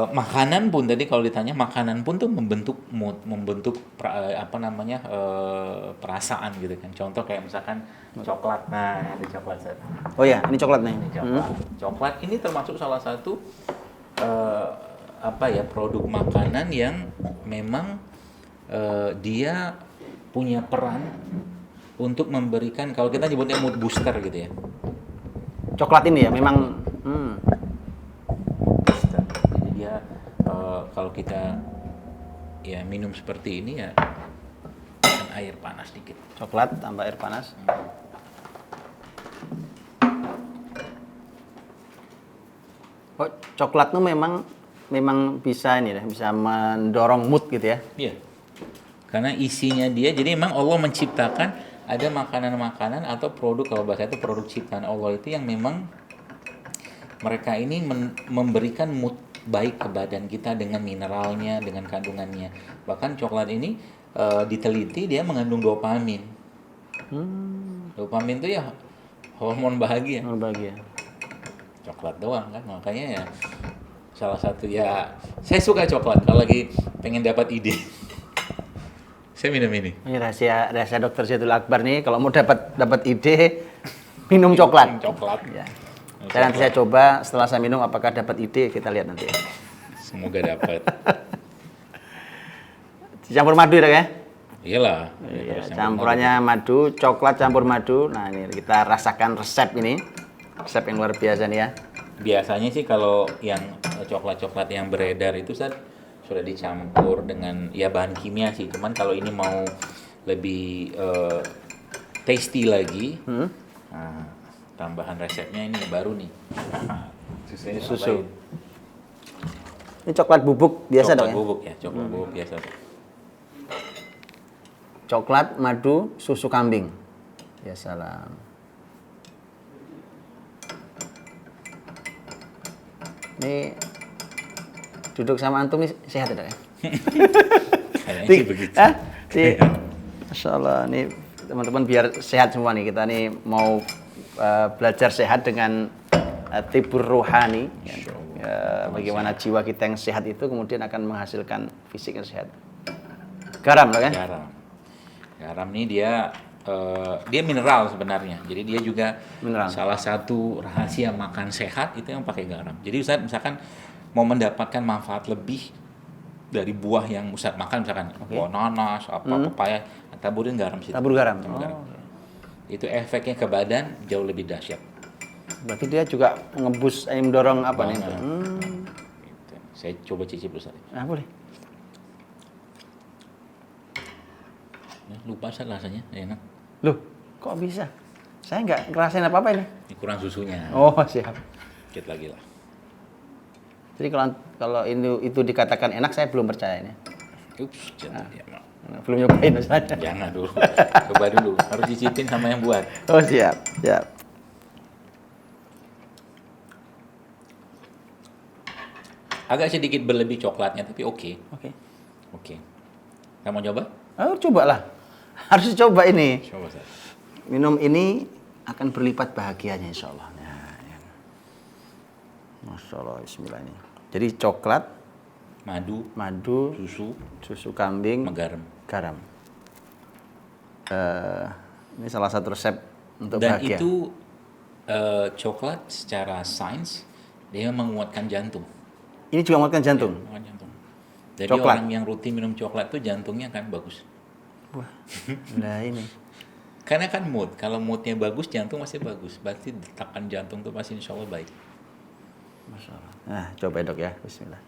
Makanan pun tadi kalau ditanya makanan pun tuh membentuk mood, perasaan gitu kan. Contoh kayak misalkan coklat. Nah, ada coklat Seth. Oh ya, ini coklat nih. Ini coklat. Coklat ini termasuk salah satu produk makanan yang memang dia punya peran untuk memberikan, kalau kita nyebutnya mood booster gitu ya. Coklat ini ya memang Booster. Jadi dia kalau kita ya minum seperti ini ya dengan air panas dikit. coklat tambah air panas. Oh, coklat tuh memang bisa ini ya, bisa mendorong mood gitu ya. Iya. Karena isinya dia, jadi memang Allah menciptakan ada makanan-makanan atau produk, kalau bahasa itu produk ciptaan Allah itu yang memang mereka ini memberikan mood baik ke badan kita dengan mineralnya, dengan kandungannya. Bahkan coklat ini diteliti dia mengandung dopamin. Dopamin itu ya hormon bahagia. Oh, bahagia. Coklat doang kan, makanya ya salah satu ya saya suka coklat kalau lagi pengen dapat ide. Saya minum ini. Ini rahasia Dokter Zaidul Akbar nih, kalau mau dapat ide minum coklat. Coklat. Ya. Nanti saya coba setelah saya minum apakah dapat ide, kita lihat nanti. Semoga dapat. Dicampur madu ya? Iyalah. Iya, campurannya madu, coklat campur madu. Nah, ini kita rasakan resep ini. Resep yang luar biasa nih ya. Biasanya sih kalau yang coklat-coklat yang beredar itu sudah dicampur dengan ya bahan kimia sih. Cuman kalau ini mau lebih tasty lagi, nah, tambahan resepnya ini baru nih. Susunya Susu. Ini coklat bubuk biasa dong ya? Bubuk ya, coklat bubuk biasa. Coklat, madu, susu kambing. Ya salam. Ini duduk sama antum nih sehat ya, Dok ya? Kayaknya sih begitu. Masya Allah, nih teman-teman biar sehat semua nih. Kita nih mau belajar sehat dengan tibur rohani. Ya, bagaimana jiwa kita yang sehat itu kemudian akan menghasilkan fisik yang sehat. Garam loh kan? Garam nih dia mineral sebenarnya. Jadi dia juga Mineral. salah satu rahasia makan sehat itu yang pakai garam. Jadi Ustaz misalkan mau mendapatkan manfaat lebih dari buah yang Ustaz makan, misalkan buah nanas, pepaya, taburin garam situ. Tabur garam. Itu efeknya ke badan jauh lebih dahsyat. Berarti dia juga ngebus, mendorong apa nih? Gitu. Saya coba cicip dulu Ustaz. Nah, boleh. Lupa Ustaz rasanya, enak. Loh, kok bisa? Saya nggak ngerasain apa-apa ini. Ini kurang susunya. Oh, siap. Dikit lagi lah. Jadi kalau itu dikatakan enak, saya belum percaya ini. Ups, jangan ya, Mak. Belum nyobain Ustaz. Jangan dulu. Coba dulu. Harus cicipin sama yang buat. Oh, siap. Siap. Agak sedikit berlebih coklatnya, tapi oke. Oke. Kamu mau coba? Oh, cobalah. Harus coba ini. Coba, Ustaz. Minum ini akan berlipat bahagianya insya Allah. Nah, ya. Masya Allah, bismillah ini. Jadi coklat, madu, susu kambing, garam. Ini salah satu resep untuk Dan bahagia. itu coklat secara sains dia menguatkan jantung. Ini juga menguatkan jantung. Menguatkan jantung. Jadi Coklat. orang yang rutin minum coklat tuh jantungnya akan bagus. Wah, nah ini. Karena kan mood, kalau moodnya bagus jantung masih bagus. Berarti detakan jantung tuh pasti insya Allah baik. Masya Allah. Nah, coba Dok ya, bismillah.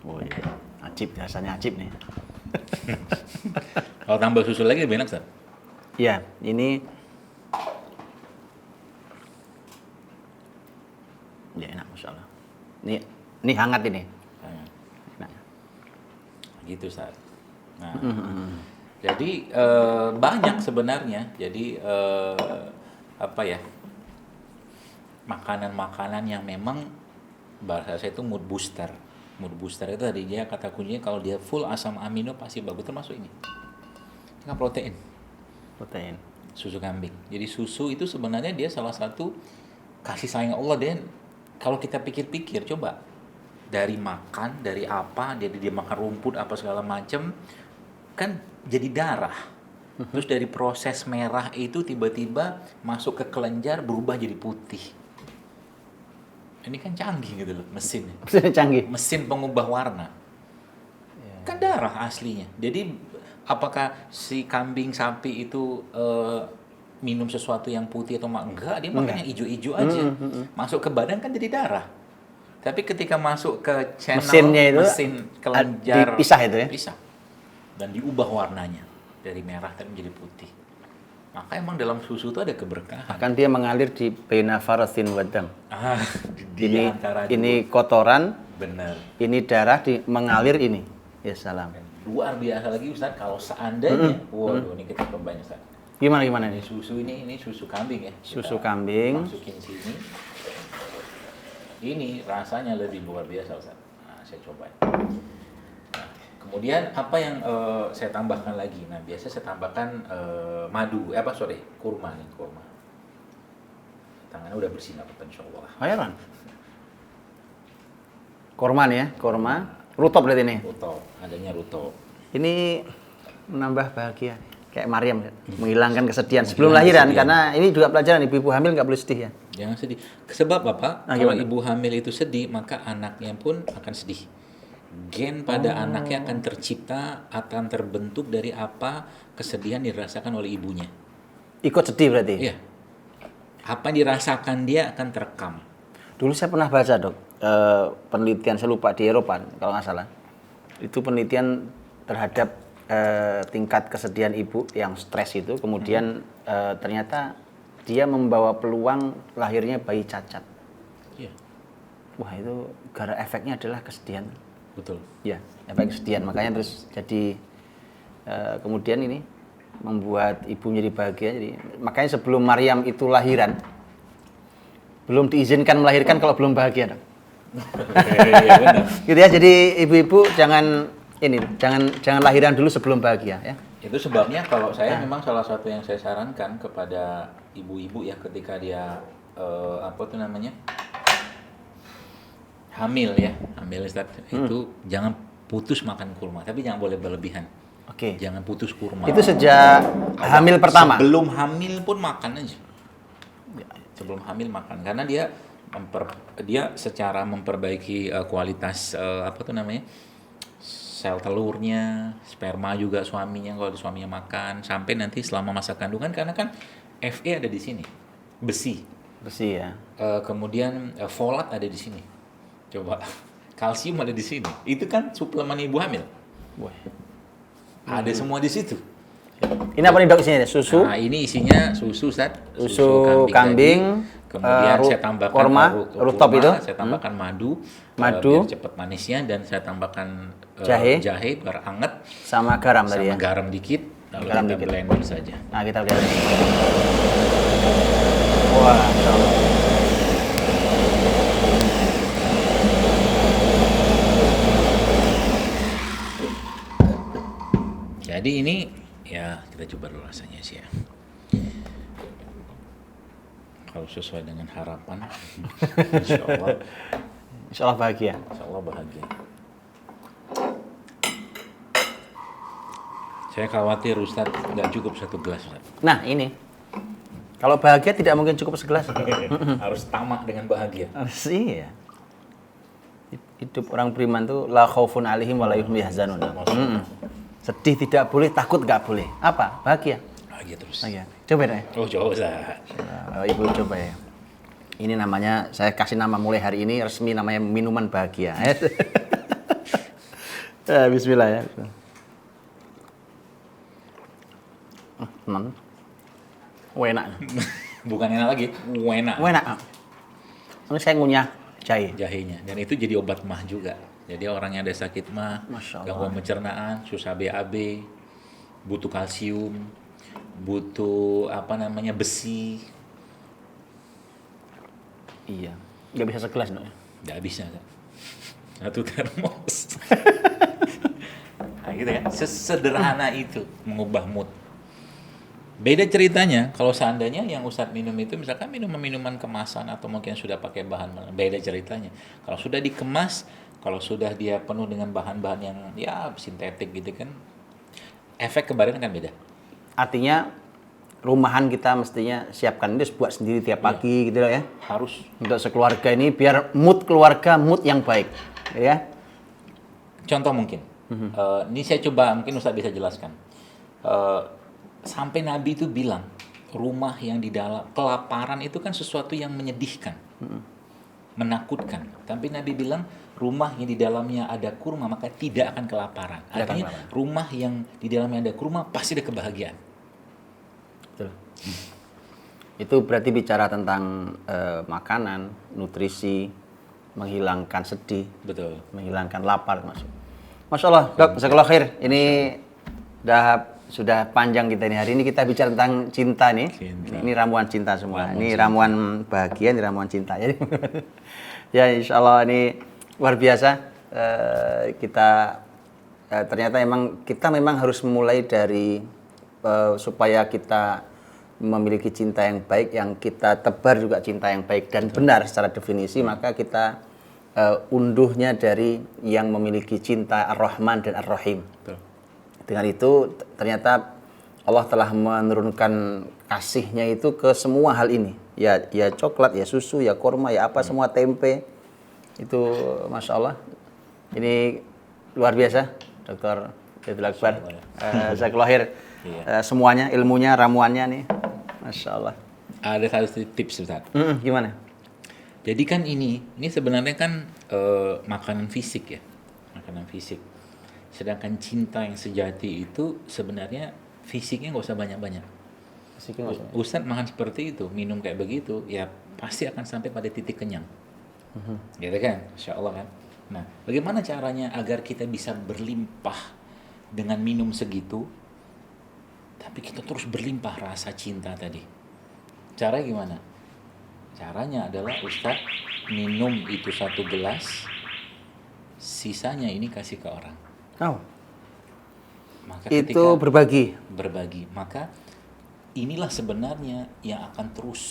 Oh iya, ajib, rasanya ajib nih. Kalau tambah susu lagi lebih enak, Ustaz? Iya, ini ya enak, Masya Allah. Ini hangat ini. Enak. Gitu, Ustaz. Nah, jadi banyak sebenarnya. Jadi makanan-makanan yang memang bahasa saya itu mood booster. Mood booster itu tadi dia kata kuncinya kalau dia full asam amino pasti bagus, termasuk ini. Ini kan protein. Susu kambing. Jadi susu itu sebenarnya dia salah satu kasih sayang Allah, dia kalau kita pikir-pikir, coba dari makan, dari apa, dia makan rumput apa segala macem, kan jadi darah. Terus dari proses merah itu tiba-tiba masuk ke kelenjar berubah jadi putih. Ini kan canggih gitu loh mesin. Canggih. Mesin pengubah warna. Kan darah aslinya. Jadi apakah si kambing sapi itu minum sesuatu yang putih atau enggak, dia makan yang hijau-hijau aja. Masuk ke badan kan jadi darah. Tapi ketika masuk ke channel Mesinnya itu mesin kelenjar dipisah itu ya? Pisah. Dan diubah warnanya dari merah tadi menjadi putih. Maka emang dalam susu itu ada keberkahan. Akan dia mengalir di baina farasin wadam. Di antara Ini kotoran, benar. ini darah mengalir ini. Ya salam. Luar biasa lagi Ustaz kalau seandainya, waduh ini kita coba Ustaz. Gimana Ini nih? susu ini susu kambing ya. Susu Kita kambing. masukin sini. Ini rasanya lebih luar biasa Ustaz. Nah, saya coba. Nah, kemudian apa yang saya tambahkan lagi? Nah, biasa saya tambahkan kurma nih, kurma. Tangannya udah bersih nggak apa-apa insyaallah. Heran. Korma nih ya, korma. Rutop berarti ini. Rutop, adanya rutop. Ini menambah bahagia. Kayak Maryam, menghilangkan kesedihan sebelum lahiran. Kesedihan. Karena ini juga pelajaran, ibu-ibu hamil nggak boleh sedih ya. Jangan sedih. Sebab apa? Nah, Kalau gimana? ibu hamil itu sedih, maka anaknya pun akan sedih. Gen pada anaknya akan tercipta, akan terbentuk dari apa kesedihan dirasakan oleh ibunya. Ikut sedih berarti? Iya. Apa yang dirasakan dia akan terekam. Dulu saya pernah baca dok, penelitian saya lupa di Eropa kalau nggak salah. Itu penelitian terhadap tingkat kesedihan ibu yang stres itu, kemudian ternyata dia membawa peluang lahirnya bayi cacat. Iya. Wah itu gara efeknya adalah kesedihan. Betul. Ya, efek kesedihan. Makanya terus jadi kemudian ini membuat ibu menjadi bahagia. Jadi makanya sebelum Maryam itu lahiran, belum diizinkan melahirkan kalau belum bahagia dok. Iya benar. Gitu ya. Jadi ibu-ibu jangan lahiran dulu sebelum bahagia ya. Itu sebabnya kalau saya memang salah satu yang saya sarankan kepada ibu-ibu ya ketika dia hamil Ustaz, itu jangan putus makan kurma, tapi jangan boleh berlebihan. Oke. Jangan putus kurma. Itu sejak hamil pertama. Sebelum hamil pun makan aja. Sebelum hamil makan karena dia secara memperbaiki kualitas sel telurnya, sperma juga suaminya kalau suaminya makan sampai nanti selama masa kandungan karena kan Fe ada di sini, besi ya. kemudian folat ada di sini, coba kalsium ada di sini, itu kan suplemen ibu hamil. Wah. Ada semua di situ. Ini apa nih dok isinya? Susu? Nah ini isinya susu Ustaz. Susu kambing. Kemudian saya tambahkan korma, rutop itu. Saya tambahkan madu Madu. biar cepat manisnya dan saya tambahkan Jahe biar anget sama garam tadi ya. sama garam dikit lalu Garam kita dikit. blender saja. Nah kita lihat. Wah, Masya Allah. Jadi ini ya kita coba dulu rasanya sih ya. Kalau sesuai dengan harapan, insya Insya Allah bahagia. Allah bahagia. Saya khawatir Ustadz nggak cukup 1 gelas Ustadz. Nah ini, kalau bahagia tidak mungkin cukup segelas. Harus tamak dengan bahagia. Iya. Hidup orang beriman tuh la khaufun alaihim wa la hum yahzanun. Sedih tidak boleh, takut nggak boleh. Apa? Bahagia. Bahagia terus. Bahagia. Coba deh. Oh coba Ustadz. Ibu coba ya. Ini namanya, saya kasih nama mulai hari ini resmi namanya minuman bahagia. Bismillah ya. Enak. Bukan enak lagi, enak. Enak. Ini saya ngunyah jahe. Jahenya. Dan itu jadi obat mah juga. Jadi orang yang ada sakit mah, Masya Allah. gangguan pencernaan, susah BAB, butuh kalsium, butuh besi. Iya. Nggak bisa segelas dong. Nggak bisa kan? 1 termos. Nah gitu kan, sesederhana itu mengubah mood. Beda ceritanya kalau seandainya yang Ustadz minum itu misalkan minuman kemasan atau mungkin sudah pakai bahan, beda ceritanya. Kalau sudah dikemas, kalau sudah dia penuh dengan bahan-bahan yang ya sintetik gitu kan, efek kebadan kan beda. Artinya rumahan kita mestinya siapkan itu buat sendiri tiap pagi gitu loh ya. Harus. Untuk sekeluarga ini biar mood keluarga mood yang baik, ya. Contoh mungkin, ini saya coba mungkin Ustadz bisa jelaskan. Sampai Nabi itu bilang rumah yang di dalam kelaparan itu kan sesuatu yang menyedihkan, menakutkan. Tapi Nabi bilang rumah yang di dalamnya ada kurma maka tidak akan kelaparan. Artinya rumah yang di dalamnya ada kurma pasti ada kebahagiaan. Betul. Itu berarti bicara tentang makanan, nutrisi, menghilangkan sedih, Betul. menghilangkan lapar maksud. Masya Allah, Dok, jazakallah khair. Ini sudah panjang kita ini. Hari ini kita bicara tentang cinta nih. Cinta. Ini ramuan cinta semua. Ramuan ini cinta. ramuan bahagia, ini ramuan cinta. Jadi ya insya Allah ini luar biasa. Kita ternyata kita memang harus memulai dari supaya kita memiliki cinta yang baik, yang kita tebar juga cinta yang baik dan benar secara definisi, maka kita unduhnya dari yang memiliki cinta Ar-Rahman dan Ar-Rahim. Betul. Dengan itu ternyata Allah telah menurunkan kasihnya itu ke semua hal ini. Ya coklat, ya susu, ya kurma, ya apa semua tempe. Itu Masya Allah. Ini luar biasa, Dr. Zaidul Akbar. Jazakallahu khair. Semuanya, ilmunya, ramuannya nih. Masya Allah. Ada satu tips Ustaz. Gimana? Jadi kan ini sebenarnya kan makanan fisik ya, makanan fisik. Sedangkan cinta yang sejati itu sebenarnya fisiknya nggak usah banyak-banyak. Ustadz makan seperti itu, minum kayak begitu, ya pasti akan sampai pada titik kenyang. Gitu kan, Insya Allah kan. Nah, bagaimana caranya agar kita bisa berlimpah dengan minum segitu, tapi kita terus berlimpah rasa cinta tadi? Cara gimana? Caranya adalah Ustadz minum itu 1 gelas, sisanya ini kasih ke orang. Oh. Maka Itu berbagi. Maka inilah sebenarnya yang akan terus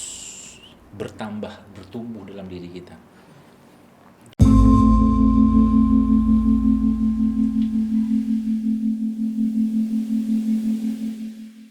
bertambah, bertumbuh dalam diri kita.